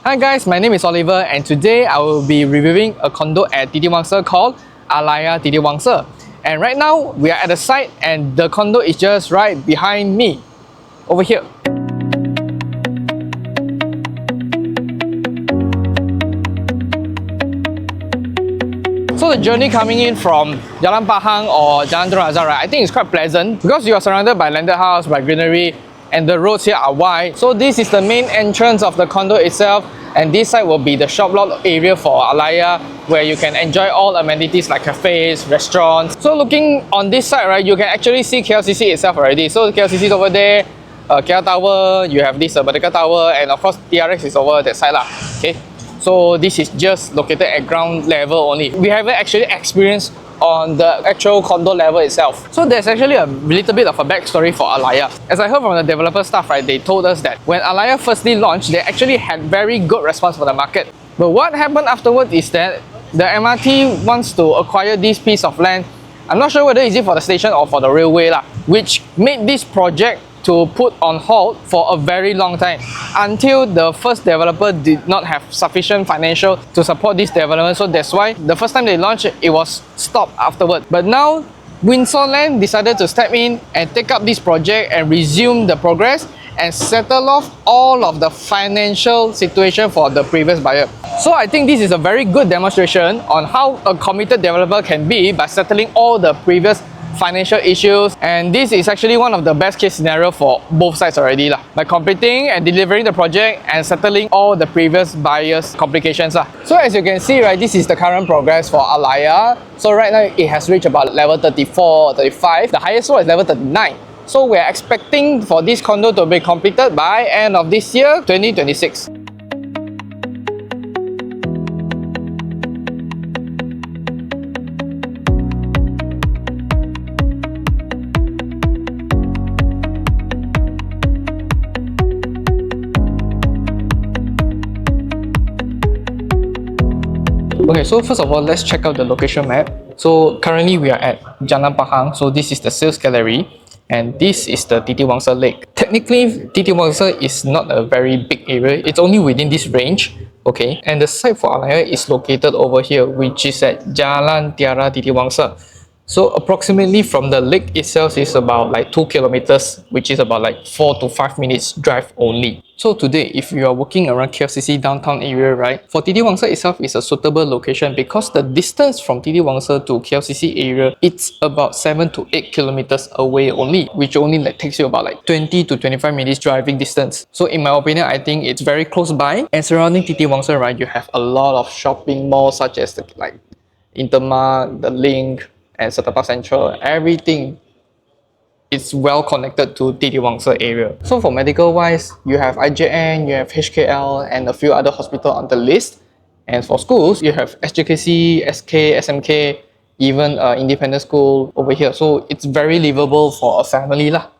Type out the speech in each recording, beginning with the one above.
Hi guys, my name is Oliver and today I will be reviewing a condo at Titiwangsa called Alaia Titiwangsa. And right now we are at the site and the condo is just right behind me, over here. So the journey coming in from Jalan Pahang or Jalan Tun Razak, right, I think it's quite pleasant because you are surrounded by landed house, by greenery, and the roads here are wide. So this is the main entrance of the condo itself, and this side will be the shop lot area for Alaia, where you can enjoy all amenities like cafes, restaurants. So looking on this side, right, you can actually see KLCC itself already. So KLCC is over there, KL Tower, you have this Merdeka Tower, and of course TRX is over that side lah. Okay. So this is just located at ground level only. We haven't actually experienced on the actual condo level itself. So there's actually a little bit of a backstory for Alaia. As I heard from the developer staff, right, they told us that when Alaia firstly launched, they actually had very good response from the market. But what happened afterwards is that the MRT wants to acquire this piece of land. I'm not sure whether it's for the station or for the railway lah, which made this project to put on hold for a very long time until the first developer did not have sufficient financial to support this development. So that's why the first time they launched it was stopped afterward. But now Windsor Land decided to step in and take up this project and resume the progress and settle off all of the financial situation for the previous buyer. So I think this is a very good demonstration on how a committed developer can be by settling all the previous financial issues, and this is actually one of the best case scenario for both sides already lah, by completing and delivering the project and settling all the previous buyers complications lah. So as you can see, right, this is the current progress for Alaia. So right now it has reached about level 34 35. The highest floor is level 39. So we're expecting for this condo to be completed by end of this year 2026. Okay, so first of all, let's check out the location map. So currently we are at Jalan Pahang. So this is the sales gallery and this is the Titiwangsa Lake. Technically, Titiwangsa is not a very big area. It's only within this range. Okay, and the site for Alaia is located over here, which is at Jalan Tiara Titiwangsa. So approximately from the lake itself is about like 2 kilometers, which is about like 4 to 5 minutes drive only. So today, if you are walking around KLCC downtown area, right, for Titiwangsa itself is a suitable location because the distance from Titiwangsa to KLCC area, it's about 7 to 8 kilometers away only, which only like takes you about like 20 to 25 minutes driving distance. So in my opinion, I think it's very close by. And surrounding Titiwangsa, right, you have a lot of shopping malls such as the, like Intermart, the Link, and Setapak Central. Everything is well connected to Titiwangsa area. So for medical wise, you have IJN, you have HKL, and a few other hospitals on the list. And for schools, you have SJKC, SK, SMK, even independent school over here. So it's very livable for a family lah.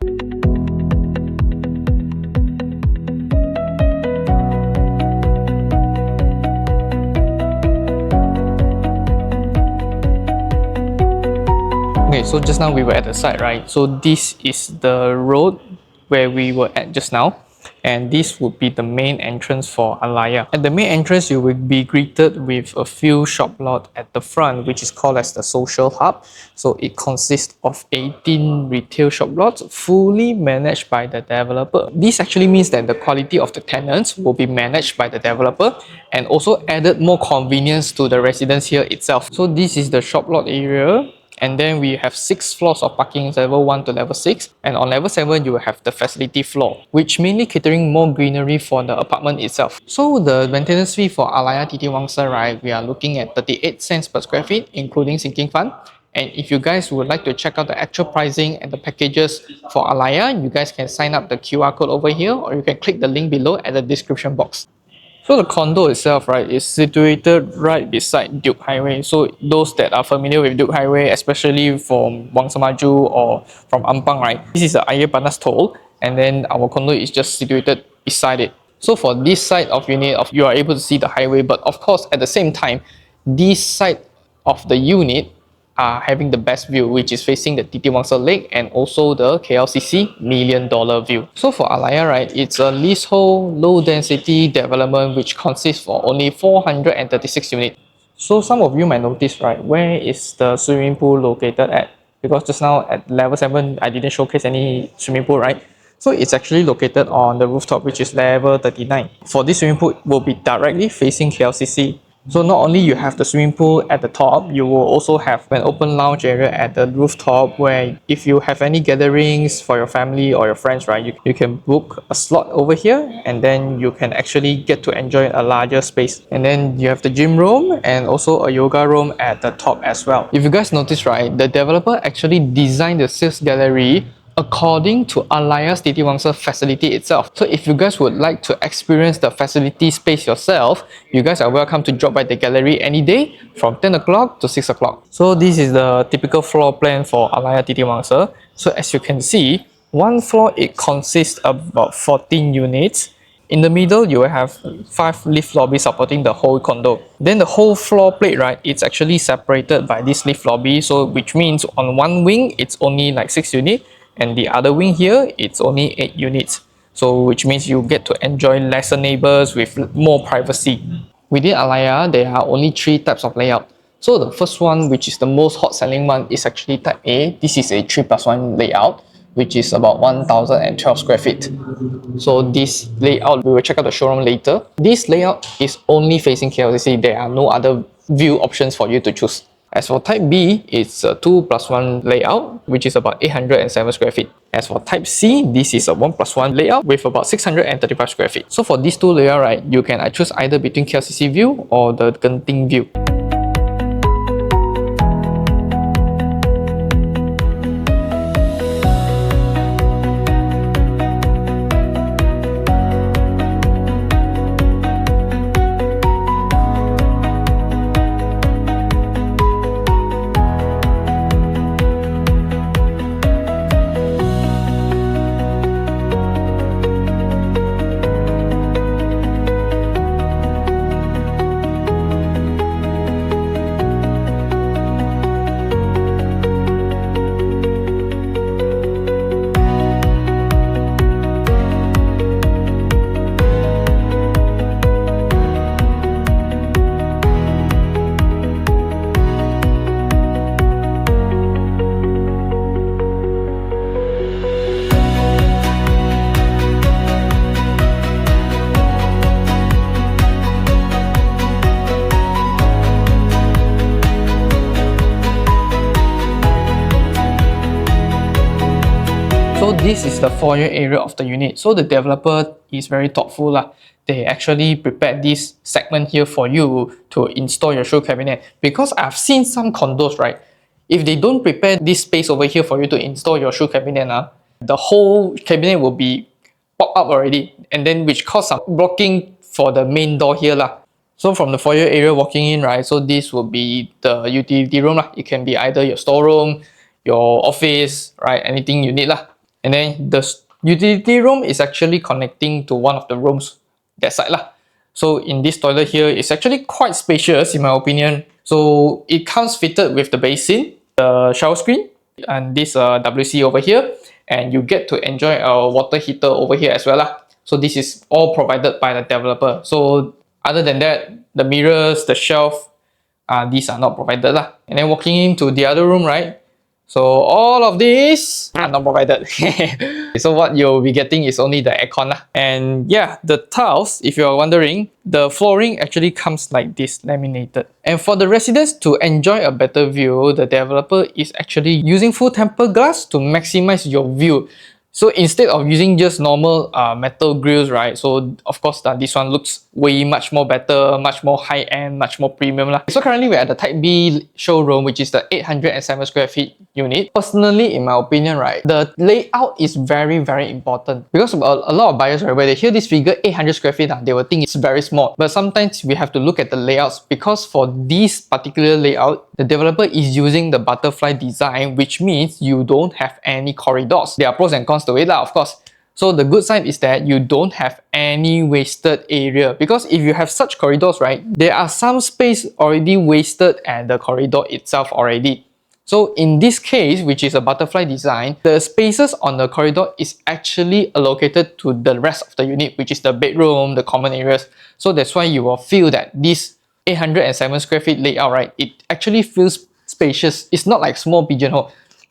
Okay, so just now we were at the site, right? So this is the road where we were at just now, and this would be the main entrance for Alaia. At the main entrance, you will be greeted with a few shop lot at the front, which is called as the social hub. So it consists of 18 retail shop lots fully managed by the developer. This actually means that the quality of the tenants will be managed by the developer and also added more convenience to the residents here itself. So this is the shop lot area. And then we have 6 floors of parking, level 1 to level 6. And on level 7, you will have the facility floor, which mainly catering more greenery for the apartment itself. So the maintenance fee for Alaia Titiwangsa, right, we are looking at 38 cents per square feet, including sinking fund. And if you guys would like to check out the actual pricing and the packages for Alaia, you guys can sign up the QR code over here, or you can click the link below at the description box. So the condo itself, right, is situated right beside Duke Highway. So those that are familiar with Duke Highway, especially from Wangsa Maju or from Ampang, right, this is the Ayer Panas toll, and then our condo is just situated beside it. So for this side of unit, you are able to see the highway, but of course at the same time, this side of the unit having the best view, which is facing the Titiwangsa Lake and also the KLCC $1 million view. So for Alaia, right, it's a leasehold, low density development which consists of only 436 units. So some of you might notice, right, where is the swimming pool located at? Because just now at level 7, I didn't showcase any swimming pool, right? So it's actually located on the rooftop, which is level 39. For this swimming pool, will be directly facing KLCC. So not only you have the swimming pool at the top, you will also have an open lounge area at the rooftop where if you have any gatherings for your family or your friends, right, you can book a slot over here and then you can actually get to enjoy a larger space. And then you have the gym room and also a yoga room at the top as well. If you guys notice, right, the developer actually designed the sales gallery according to Alaia's Titiwangsa facility itself. So if you guys would like to experience the facility space yourself, you guys are welcome to drop by the gallery any day from 10 o'clock to 6 o'clock. So this is the typical floor plan for Alaia Titiwangsa. So as you can see, one floor it consists of about 14 units. In the middle, you will have 5 lift lobbies supporting the whole condo. Then the whole floor plate, right, it's actually separated by this lift lobby. So which means on one wing, it's only like 6 units. And the other wing here, it's only 8 units. So which means you get to enjoy lesser neighbors with more privacy. Within Alaia, there are only 3 types of layout. So the first one, which is the most hot selling one, is actually type A. This is a 3+1 layout, which is about 1012 square feet. So this layout, we will check out the showroom later. This layout is only facing KLCC. There are no other view options for you to choose. As for type B, it's a 2+1 layout, which is about 807 square feet. As for type C, this is a 1+1 layout with about 635 square feet. So for these two layouts, right, you can choose either between KLCC view or the Genting view. So this is the foyer area of the unit. So the developer is very thoughtful lah. They actually prepared this segment here for you to install your shoe cabinet. Because I've seen some condos, right? If they don't prepare this space over here for you to install your shoe cabinet, the whole cabinet will be popped up already, and then which cause some blocking for the main door here lah. So from the foyer area walking in, right, so this will be the utility room lah. It can be either your storeroom, your office, right, anything you need lah. And then the utility room is actually connecting to one of the rooms that side lah. So in this toilet here, it's actually quite spacious in my opinion. So it comes fitted with the basin, the shower screen, and this WC over here, and you get to enjoy a water heater over here as well lah. So this is all provided by the developer. So other than that, the mirrors, the shelf, these are not provided lah. And then walking into the other room, right? So all of these are not provided. So what you'll be getting is only the aircon lah. And yeah, the tiles, if you're wondering, the flooring actually comes like this, laminated. And for the residents to enjoy a better view, the developer is actually using full tempered glass to maximize your view. So instead of using just normal metal grills, right? So of course this one looks way much more better, much more high-end, much more premium lah. So currently we're at the Type B showroom, which is the 807 square feet unit. Personally, in my opinion, right, the layout is very, very important. Because a lot of buyers, right, when they hear this figure 800 square feet, they will think it's very small. But sometimes we have to look at the layouts, because for this particular layout, the developer is using the butterfly design, which means you don't have any corridors. There are pros and cons to it, of course. So the good side is that you don't have any wasted area, because if you have such corridors, right, there are some space already wasted at the corridor itself already. So in this case, which is a butterfly design, the spaces on the corridor is actually allocated to the rest of the unit, which is the bedroom, the common areas. So that's why you will feel that this 807 square feet layout, right, it actually feels spacious. It's not like small pigeonhole.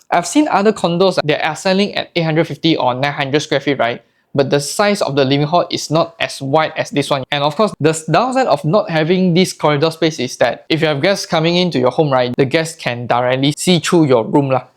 I've seen other condos that are selling at 850 or 900 square feet, right? But the size of the living hall is not as wide as this one. And of course, the downside of not having this corridor space is that if you have guests coming into your home, right, the guests can directly see through your room lah.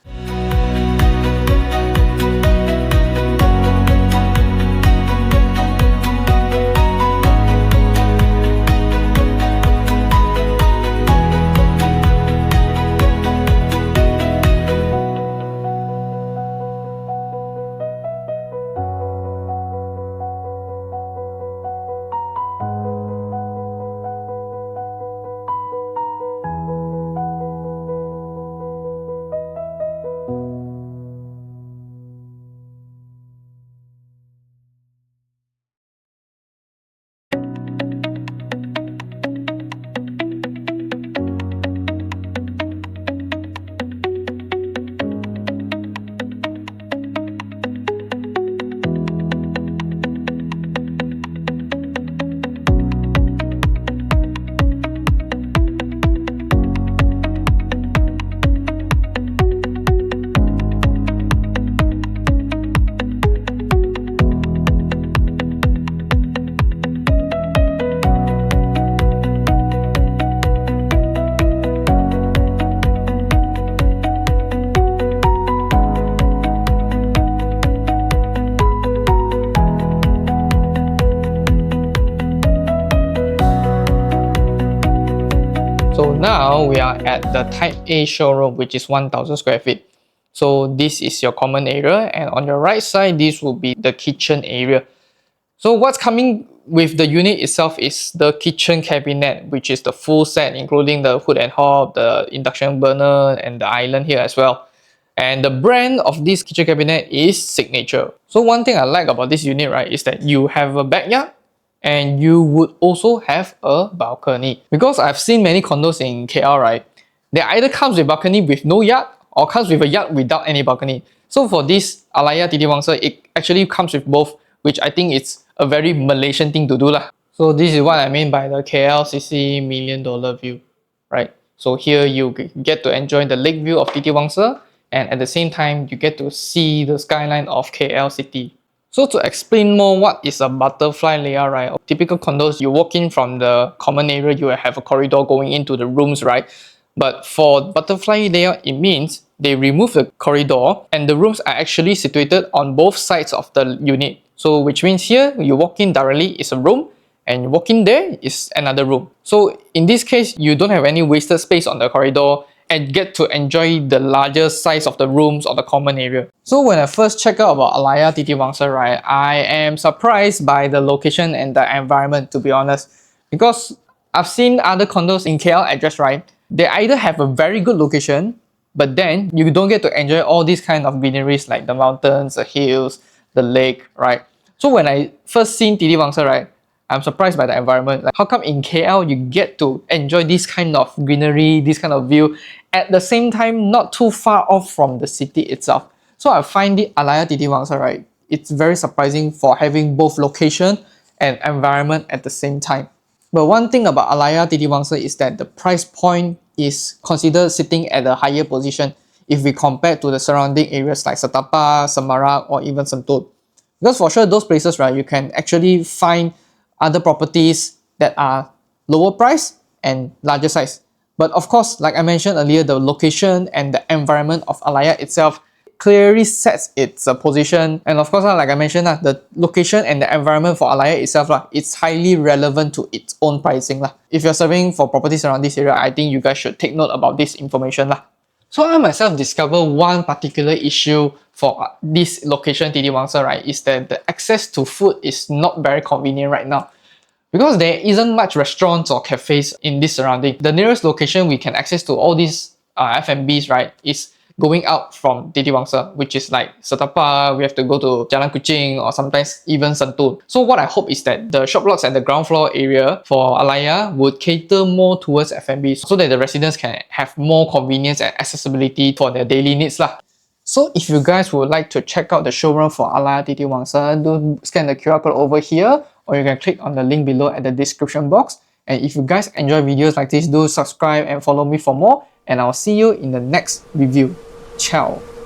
So now we are at the Type A showroom, which is 1000 square feet. So this is your common area, and on your right side, this will be the kitchen area. So what's coming with the unit itself is the kitchen cabinet, which is the full set, including the hood and hob, the induction burner, and the island here as well. And the brand of this kitchen cabinet is Signature. So one thing I like about this unit, right, is that you have a backyard and you would also have a balcony. Because I've seen many condos in KL, right, they either comes with balcony with no yard or comes with a yard without any balcony. So for this Alaia Titiwangsa, it actually comes with both, which I think it's a very Malaysian thing to do lah. So this is what I mean by the KLCC $1 million view, right? So here you get to enjoy the lake view of Titiwangsa, and at the same time you get to see the skyline of KL city. So to explain more what is a butterfly layout, right? Typical condos, you walk in from the common area, you have a corridor going into the rooms, right? But for butterfly layout, it means they remove the corridor and the rooms are actually situated on both sides of the unit. So which means here, you walk in directly, it's a room, and you walk in there, is another room. So in this case, you don't have any wasted space on the corridor and get to enjoy the larger size of the rooms or the common area. So when I first checked out about Alaia Titiwangsa, right, I am surprised by the location and the environment, to be honest. Because I've seen other condos in KL address, right, they either have a very good location, but then you don't get to enjoy all these kind of greeneries like the mountains, the hills, the lake, right? So when I first seen Titiwangsa, right, I'm surprised by the environment. Like, how come in KL you get to enjoy this kind of greenery, this kind of view, at the same time not too far off from the city itself? So I find the Alaia Titiwangsa, right, it's very surprising for having both location and environment at the same time. But one thing about Alaia Titiwangsa is that the price point is considered sitting at a higher position if we compare to the surrounding areas like Setapa, Semarak, or even Sentul. Because for sure, those places, right, you can actually find other properties that are lower price and larger size. But of course, like I mentioned earlier, the location and the environment of Alaia itself clearly sets its position. And of course, like I mentioned, the location and the environment for Alaia itself, it's highly relevant to its own pricing. If you're serving for properties around this area, I think you guys should take note about this information. So I myself discovered one particular issue for this location, Titiwangsa, right, is that the access to food is not very convenient right now. Because there isn't much restaurants or cafes in this surrounding. The nearest location we can access to all these F&Bs, right, is going out from Titiwangsa, which is like Setapa, we have to go to Jalan Kuching or sometimes even Sentul. So what I hope is that the shop blocks at the ground floor area for Alaia would cater more towards F&B so that the residents can have more convenience and accessibility for their daily needs lah. So if you guys would like to check out the showroom for Alaia Titiwangsa, do scan the QR code over here, or you can click on the link below at the description box. And if you guys enjoy videos like this, do subscribe and follow me for more, and I'll see you in the next review. Ciao!